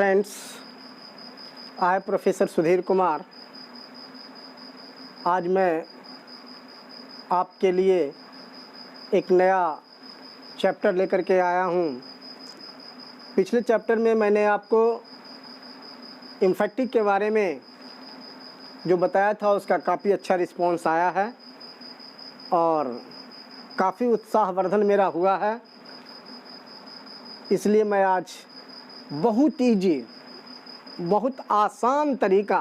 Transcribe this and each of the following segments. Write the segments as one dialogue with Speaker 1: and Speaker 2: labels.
Speaker 1: friends, I professor Sudhir Kumar आज मैं आपके लिए एक नया चैप्टर लेकर के आया हूँ। पिछले चैप्टर में मैंने आपको इम्फेक्टिक के बारे में जो बताया था उसका काफ़ी अच्छा रिस्पॉन्स आया है और काफ़ी उत्साहवर्धन मेरा हुआ है। इसलिए मैं आज बहुत ईजी, बहुत आसान तरीका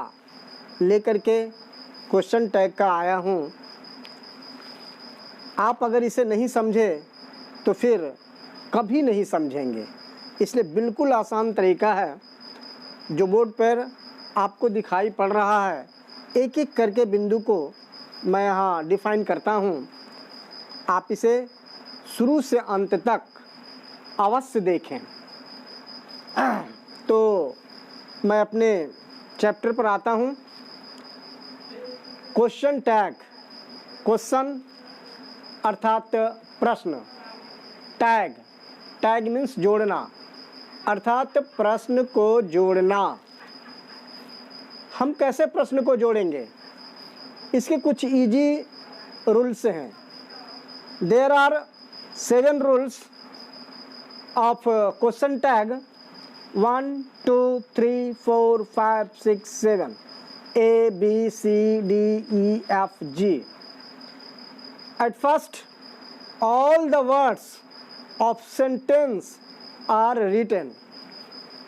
Speaker 1: लेकर के क्वेश्चन टैग का आया हूँ। आप अगर इसे नहीं समझे तो फिर कभी नहीं समझेंगे। इसलिए बिल्कुल आसान तरीका है जो बोर्ड पर आपको दिखाई पड़ रहा है। एक एक करके बिंदु को मैं यहाँ डिफाइन करता हूँ। आप इसे शुरू से अंत तक अवश्य देखें। तो मैं अपने चैप्टर पर आता हूँ। क्वेश्चन टैग, क्वेश्चन अर्थात प्रश्न, टैग, टैग मीन्स जोड़ना अर्थात प्रश्न को जोड़ना। हम कैसे प्रश्न को जोड़ेंगे, इसके कुछ इजी रूल्स हैं। There are 7 rules of question tag 1 2 3 4 5 6 7 A B C D E F G. At first, all the words of sentence are written.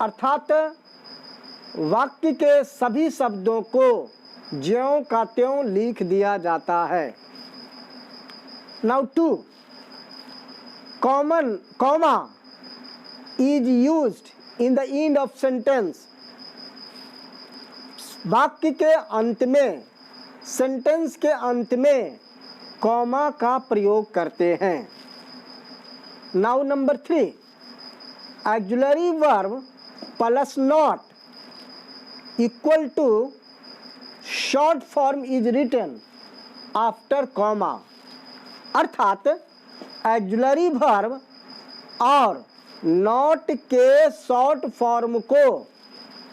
Speaker 1: अर्थात वाक्य के सभी शब्दों को ज्यों का त्यों लिख दिया जाता है। Now 2, comma is used in the end of sentence. वाक्य के अंत में, सेंटेंस के अंत में कॉमा का प्रयोग करते हैं। Now number 3, auxiliary verb plus not equal to short form is written after comma. अर्थात ऑक्सिलरी वर्ब और नॉट के शॉर्ट फॉर्म को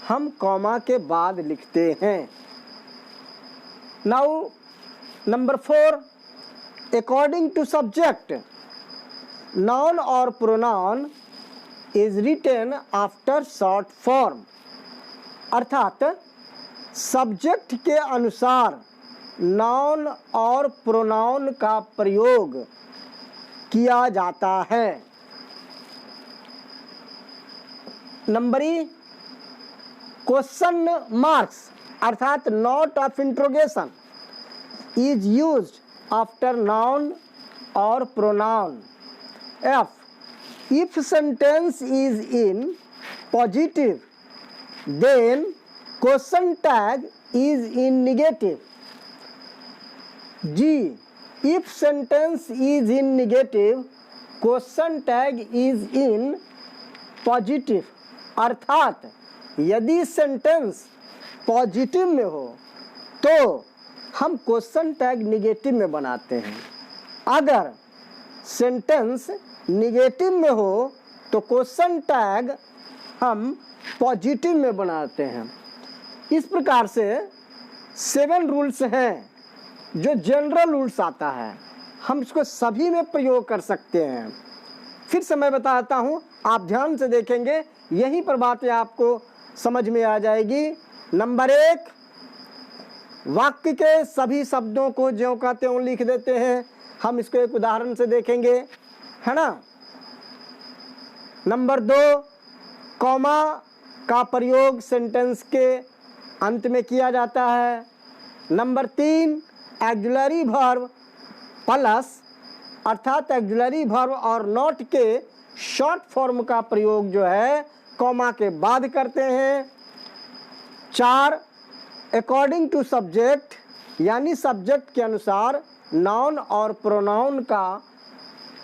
Speaker 1: हम कॉमा के बाद लिखते हैं। Now number 4, according to subject noun और pronoun is written after short form. अर्थात सब्जेक्ट के अनुसार नाउन और प्रोनाउन का प्रयोग किया जाता है। नंबर ई, क्वेश्चन मार्क्स अर्थात note of interrogation is used after noun और pronoun. F, if sentence is in positive then question tag is in negative. G, if sentence is in negative question tag is in positive. अर्थात यदि sentence positive में हो तो हम question tag negative में बनाते हैं। अगर सेंटेंस नेगेटिव में हो तो क्वेश्चन टैग हम पॉजिटिव में बनाते हैं। इस प्रकार से 7 रूल्स हैं जो जनरल रूल्स आता है। हम इसको सभी में प्रयोग कर सकते हैं। फिर से मैं बताता हूँ, आप ध्यान से देखेंगे, यहीं पर बातें आपको समझ में आ जाएगी। नंबर 1, वाक्य के सभी शब्दों को ज्यों का त्यों लिख देते हैं। हम इसको एक उदाहरण से देखेंगे, है ना। नंबर 2, कॉमा का प्रयोग सेंटेंस के अंत में किया जाता है। नंबर 3, ऑक्सिलरी वर्ब प्लस अर्थात ऑक्सिलरी वर्ब और नॉट के शॉर्ट फॉर्म का प्रयोग जो है कॉमा के बाद करते हैं। 4, अकॉर्डिंग टू सब्जेक्ट यानी सब्जेक्ट के अनुसार नाउन और प्रोनाउन का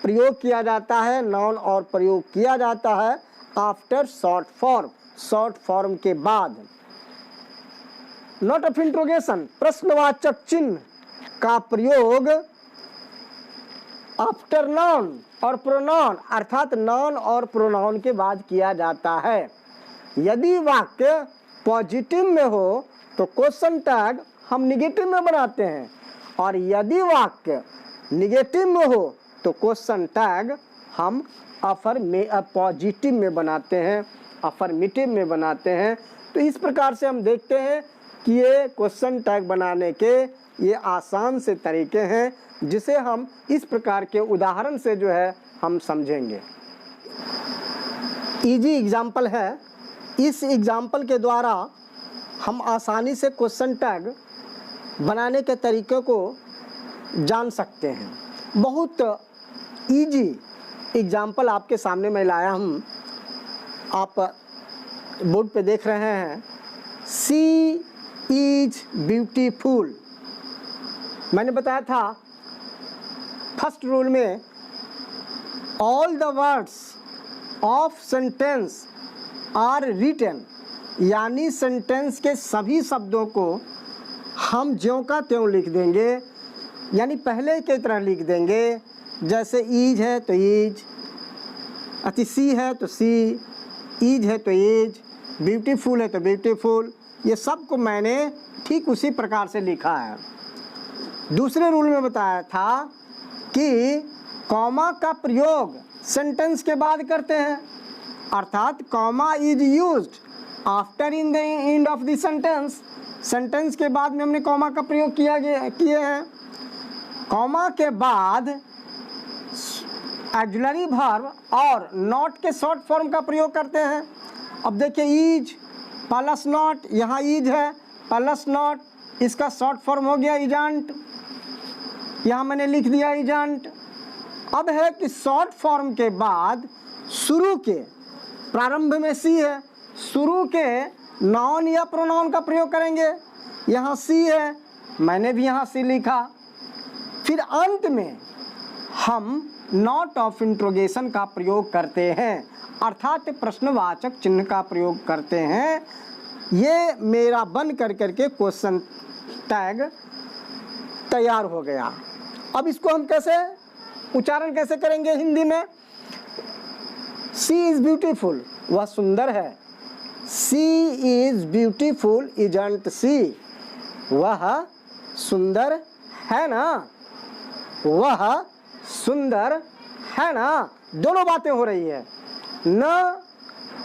Speaker 1: प्रयोग किया जाता है। नाउन और प्रयोग किया जाता है after short form, short form के बाद। नोट ऑफ इंट्रोगेशन प्रश्नवाचक चिन्ह का प्रयोग आफ्टर नाउन और प्रोनाउन अर्थात नाउन और प्रोनाउन के बाद किया जाता है। यदि वाक्य पॉजिटिव में हो तो क्वेश्चन टैग हम निगेटिव में बनाते हैं, और यदि वाक्य निगेटिव में हो तो क्वेश्चन टैग हम पॉजिटिव में बनाते हैं, अफर्मेटिव में बनाते हैं। तो इस प्रकार से हम देखते हैं कि ये क्वेश्चन टैग बनाने के ये आसान से तरीके हैं, जिसे हम इस प्रकार के उदाहरण से जो है हम समझेंगे। इजी एग्जाम्पल है, इस एग्जाम्पल के द्वारा हम आसानी से क्वेश्चन टैग बनाने के तरीके को जान सकते हैं। बहुत इजी एग्जाम्पल आपके सामने मैं लाया हूँ, आप बोर्ड पे देख रहे हैं। She is beautiful. मैंने बताया था फर्स्ट रूल में all the words of sentence are written, यानी सेंटेंस के सभी शब्दों को हम ज्यों का त्यों लिख देंगे, यानी पहले की तरह लिख देंगे। जैसे ईज है तो ईज, सी है तो सी, ईज है तो ईज, ब्यूटीफुल है तो ब्यूटीफुल, ये सब को मैंने ठीक उसी प्रकार से लिखा है। दूसरे रूल में बताया था कि कॉमा का प्रयोग सेंटेंस के बाद करते हैं, अर्थात comma is used after in the end of the sentence. Sentence के बाद में हमने कॉमा का प्रयोग किए हैं। कॉमा के बाद ऑक्सिलरी वर्ब और नॉट के शॉर्ट फॉर्म का प्रयोग करते हैं। अब देखिए इज प्लस नॉट, यहाँ इज है प्लस नॉट, इसका शॉर्ट फॉर्म हो गया इजंट, यहाँ मैंने लिख दिया इजंट। अब है कि शॉर्ट फॉर्म के बाद शुरू के, प्रारंभ में सी है, शुरू के नाउन या प्रोनाउन का प्रयोग करेंगे। यहाँ सी है, मैंने भी यहाँ सी लिखा। फिर अंत में हम नॉट ऑफ इंट्रोगेशन का प्रयोग करते हैं, अर्थात प्रश्नवाचक चिन्ह का प्रयोग करते हैं। ये मेरा बन कर करके क्वेश्चन टैग तैयार हो गया। अब इसको हम कैसे उच्चारण कैसे करेंगे हिंदी में? सी इज ब्यूटीफुल, वह सुंदर है। सी इज ब्यूटीफुल इजंट सी, वह सुंदर है ना, वह सुंदर है ना। दोनों बातें हो रही है न,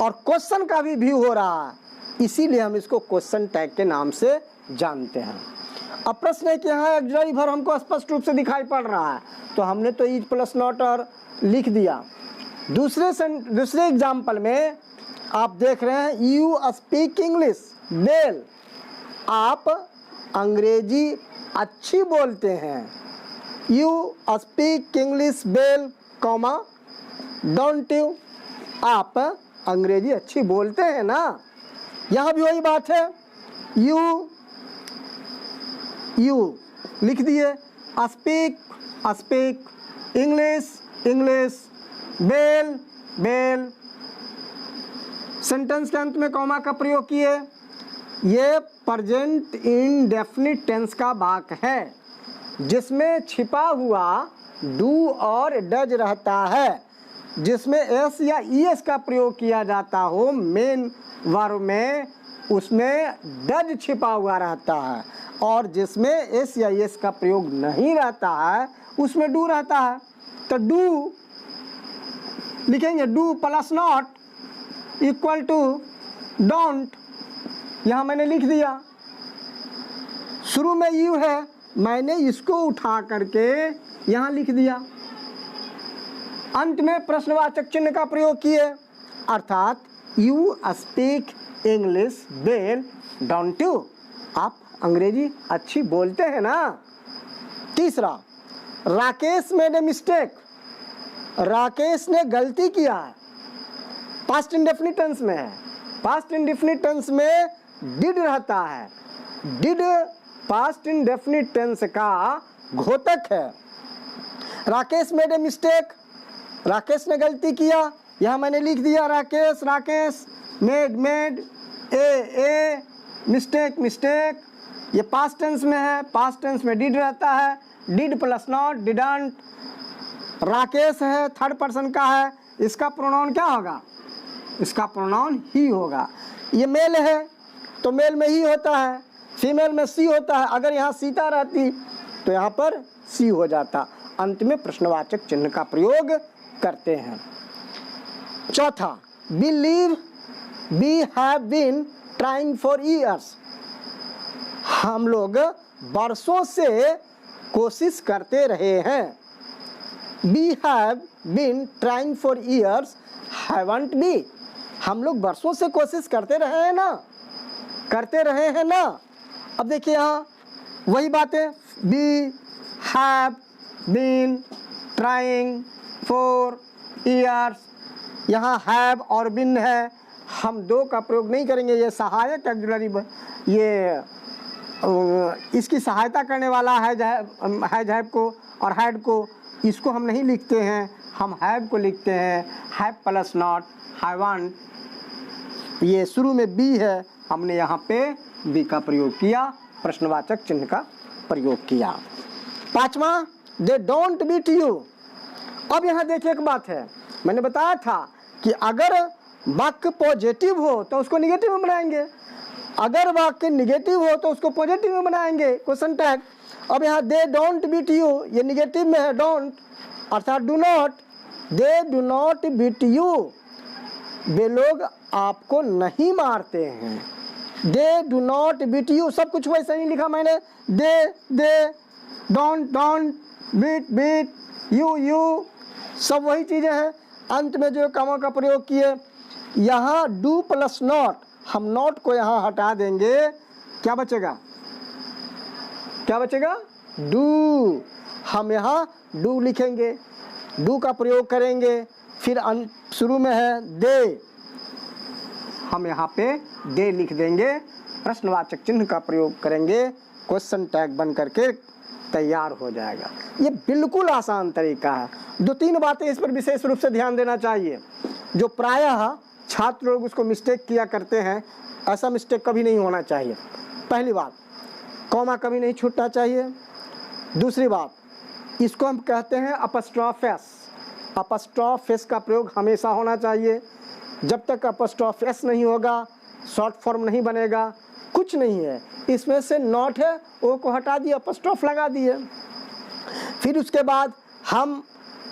Speaker 1: और क्वेश्चन का भी हो रहा है, इसीलिए हम इसको क्वेश्चन टैग के नाम से जानते हैं। अब प्रश्न है कि यहाँ ऑक्सिलरी वर्ब हमको स्पष्ट रूप से दिखाई पड़ रहा है, तो हमने तो इज प्लस नॉट और लिख दिया। दूसरे एग्जाम्पल में आप देख रहे हैं यू स्पीक इंग्लिश वेल, आप अंग्रेजी अच्छी बोलते हैं। You speak English well comma don't you, आप अंग्रेजी अच्छी बोलते हैं ना। यहाँ भी वही बात है, यू लिख दिए, speak English well well, sentence के अंत में कॉमा का प्रयोग किए। ये प्रेजेंट इंडेफिनिट टेंस का वाक्य है, जिसमें छिपा हुआ डू और डज रहता है, जिसमें एस या ईएस का प्रयोग किया जाता हो मेन वर्ब में, उसमें डज छिपा हुआ रहता है, और जिसमें एस या ईएस का प्रयोग नहीं रहता है उसमें डू रहता है। तो डू लिखेंगे, do plus not equal to don't, यहाँ मैंने लिख दिया। शुरू में यू है, मैंने इसको उठा करके यहाँ लिख दिया। अंत में प्रश्नवाचक चिन्ह का प्रयोग किए, अर्थात you speak English well don't you, आप अंग्रेजी अच्छी बोलते हैं ना। तीसरा, Rakesh made a mistake, Rakesh ने गलती किया है। पास्ट इंडेफिनिट टेंस में है, पास्ट इंडेफिनिट टेंस में डिड रहता है, डिड पास्ट इंडेफिनिट टेंस का घोतक है। Rakesh made a mistake, Rakesh ने गलती किया, यहाँ मैंने लिख दिया राकेश मेड ए मिस्टेक। ये पास्ट टेंस में है, पास्ट टेंस में डिड रहता है, did plus not didn't. Rakesh है, थर्ड पर्सन का है, इसका प्रोनाउन क्या होगा? इसका प्रोनाउन ही होगा। ये मेल है तो मेल में ही होता है, फीमेल में सी होता है। अगर यहाँ सीता रहती तो यहाँ पर सी हो जाता। अंत में प्रश्नवाचक चिन्ह का प्रयोग करते हैं। चौथा, believe we have been trying for years. हम लोग वर्षों से कोशिश करते रहे हैं। We have been trying for years, haven't be. हम लोग वर्षों से कोशिश करते रहे हैं ना, करते रहे हैं ना। अब देखिए यहाँ वही बातें, we have been trying for years, यहाँ हैव और बिन है, हम दो का प्रयोग नहीं करेंगे। ये सहायक ऑक्सिलरी, ये इसकी सहायता करने वाला है हैव को और हैड को, इसको हम नहीं लिखते हैं, हम हैव को लिखते हैं। Have plus not, haven't. ये शुरू में बी है, हमने यहाँ पे बी का प्रयोग किया, प्रश्नवाचक चिन्ह का प्रयोग किया। पांचवा, दे डोंट बीट यू। अब यहाँ देखिए एक बात है, मैंने बताया था कि अगर वाक्य पॉजिटिव हो तो उसको निगेटिव में बनाएंगे, अगर वाक्य निगेटिव हो तो उसको पॉजिटिव में बनाएंगे, क्वेश्चन टैग। अब यहाँ दे डोंट बीट यू, ये निगेटिव में है, डोंट अर्थात do not. They do not beat you, वे लोग आपको नहीं मारते हैं। They do not beat you, सब कुछ वैसे ही लिखा मैंने, दे डोंट बीट यू, सब वही चीजें हैं। अंत में जो कॉमा का प्रयोग किए, यहाँ डू प्लस नॉट, हम नॉट को यहाँ हटा देंगे, क्या बचेगा, क्या बचेगा, डू। हम यहाँ डू लिखेंगे, डू का प्रयोग करेंगे। फिर शुरू में है दे, हम यहाँ पे दे लिख देंगे, प्रश्नवाचक चिन्ह का प्रयोग करेंगे, क्वेश्चन टैग बन करके तैयार हो जाएगा। ये बिल्कुल आसान तरीका है। दो तीन बातें इस पर विशेष रूप से ध्यान देना चाहिए, जो प्रायः छात्र लोग उसको मिस्टेक किया करते हैं, ऐसा मिस्टेक कभी नहीं होना चाहिए। पहली बात, कॉमा कभी नहीं छूटना चाहिए। दूसरी बात, इसको हम कहते हैं अपस्ट्रॉफ एस। अपस्ट्रॉफ एस का प्रयोग हमेशा होना चाहिए। जब तक अपस्ट्रॉफ एस नहीं होगा, शॉर्ट फॉर्म नहीं बनेगा, कुछ नहीं है। इसमें से नॉट है, ओ को हटा दिया, अपस्ट्रॉफ लगा दिए। फिर उसके बाद हम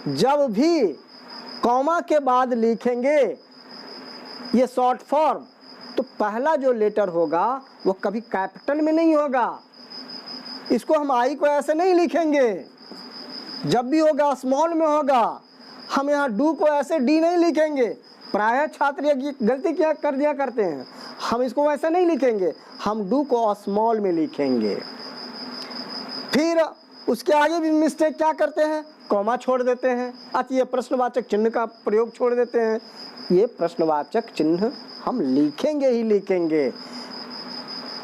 Speaker 1: जब भी कॉमा के बाद लिखेंगे ये शॉर्ट फॉर्म, तो पहला जो लेटर होगा वो कभी कैपिटल में नहीं होगा। इसको हम आई को ऐसे नहीं लिखेंगे, जब भी होगा स्मॉल में होगा। हम यहाँ डू को ऐसे डी नहीं लिखेंगे, प्रायः छात्र ये गलती क्या कर दिया करते हैं, हम इसको वैसे नहीं लिखेंगे, हम डू को स्मॉल में लिखेंगे। फिर उसके आगे भी मिस्टेक क्या करते हैं, कॉमा छोड़ देते हैं, अच्छा ये प्रश्नवाचक चिन्ह का प्रयोग छोड़ देते हैं। ये प्रश्नवाचक चिन्ह हम लिखेंगे ही लिखेंगे।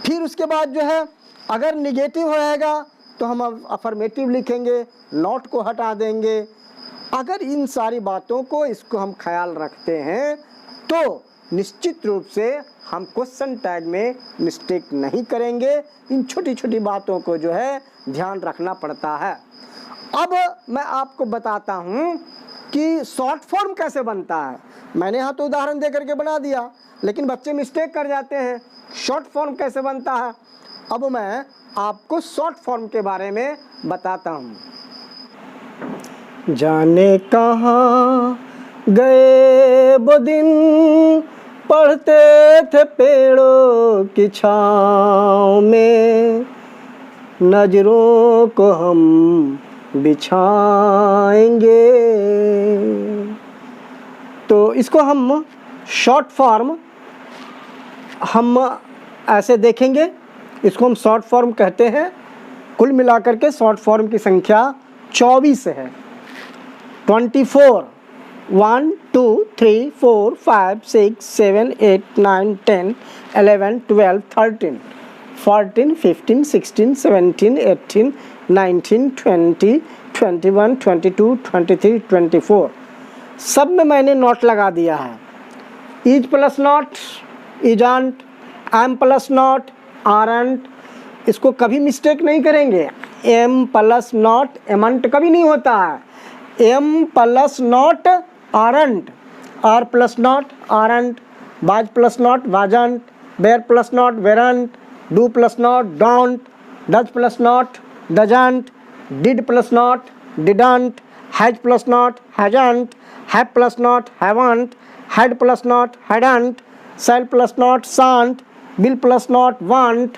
Speaker 1: फिर उसके बाद जो है, अगर निगेटिव रहेगा तो हम अफर्मेटिव लिखेंगे, नॉट को हटा देंगे। अगर इन सारी बातों को इसको हम ख्याल रखते हैं तो निश्चित रूप से हम क्वेश्चन टैग में मिस्टेक नहीं करेंगे। इन छोटी छोटी बातों को जो है ध्यान रखना पड़ता है। अब मैं आपको बताता हूँ कि शॉर्ट फॉर्म कैसे बनता है। मैंने यहाँ तो उदाहरण दे करके बना दिया, लेकिन बच्चे मिस्टेक कर जाते हैं। शॉर्ट फॉर्म कैसे बनता है, अब मैं आपको शॉर्ट फॉर्म के बारे में बताता हूँ। जाने कहाँ गए वो दिन, पढ़ते थे पेड़ों की छाँव में, नजरों को हम बिछाएंगे। तो इसको हम शॉर्ट फॉर्म हम ऐसे देखेंगे, इसको हम शॉर्ट फॉर्म कहते हैं। कुल मिलाकर के शॉर्ट फॉर्म की संख्या 24 है। 24, 1 2 3 4 5 6 7 8 9 10 11 12 13 14 15 16 17 18 19 20 21 22 23 24 सब में मैंने नोट लगा दिया है। Is plus not isn't, am plus not aren't, इसको कभी मिस्टेक नहीं करेंगे। एम प्लस नॉट एमंट कभी नहीं होता है। Am plus not aren't, are plus not aren't, was plus not wasn't, were plus not weren't, do plus not don't, does plus not doesn't, did plus not didn't, has plus not hasn't, have plus not haven't, had plus not hadn't, shall plus not shan't, will plus not won't,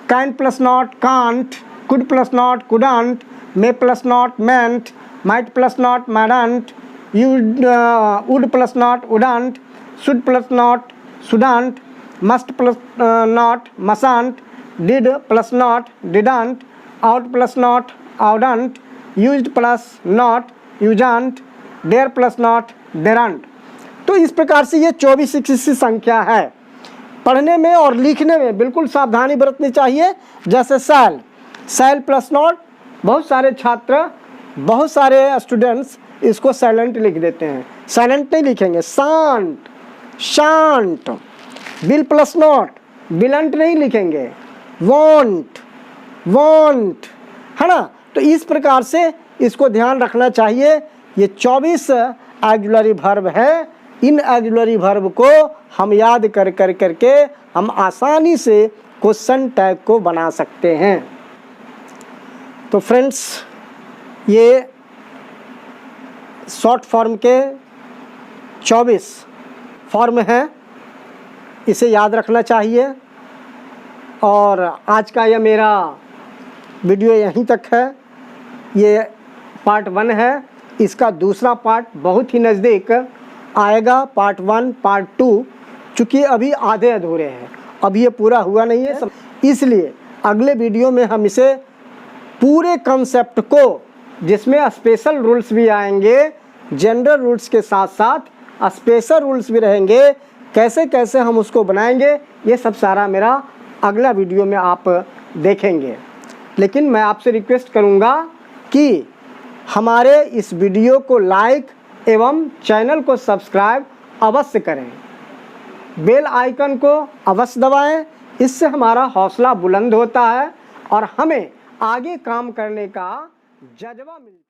Speaker 1: can plus not can't, could plus not couldn't, may plus not mayn't, might plus not mightn't, would plus not wouldn't, should plus not shouldn't, must plus not mustn't, did plus not didn't, ought plus not oughtn't, used plus not usedn't, dare plus not daren't. तो इस प्रकार से ये 24 की संख्या है। पढ़ने में और लिखने में बिल्कुल सावधानी बरतनी चाहिए। जैसे सैल, सैल प्लस नॉट, बहुत सारे छात्र, बहुत सारे स्टूडेंट्स इसको साइलेंट लिख देते हैं, साइलेंट नहीं लिखेंगे, शांत शांत। विल प्लस नॉट विलंट नहीं लिखेंगे, वॉन्ट वॉन्ट, है ना। तो इस प्रकार से इसको ध्यान रखना चाहिए। ये 24 ऑक्सिलरी वर्ब है। इन ऑक्सिलरी वर्ब को हम याद कर करके हम आसानी से क्वेश्चन टैग को बना सकते हैं। तो फ्रेंड्स, ये शॉर्ट फॉर्म के 24 फॉर्म हैं, इसे याद रखना चाहिए। और आज का यह मेरा वीडियो यहीं तक है। ये पार्ट 1 है। इसका दूसरा पार्ट बहुत ही नज़दीक आएगा, पार्ट 1 पार्ट 2, चूँकि अभी आधे अधूरे हैं, अभी ये पूरा हुआ नहीं है। इसलिए अगले वीडियो में हम इसे पूरे कॉन्सेप्ट को, जिसमें स्पेशल रूल्स भी आएंगे, जनरल रूल्स के साथ साथ स्पेशल रूल्स भी रहेंगे, कैसे कैसे हम उसको बनाएंगे, ये सब सारा मेरा अगला वीडियो में आप देखेंगे। लेकिन मैं आपसे रिक्वेस्ट करूँगा कि हमारे इस वीडियो को लाइक एवं चैनल को सब्सक्राइब अवश्य करें, बेल आइकन को अवश्य दबाएं। इससे हमारा हौसला बुलंद होता है और हमें आगे काम करने का जज्बा मिलता है।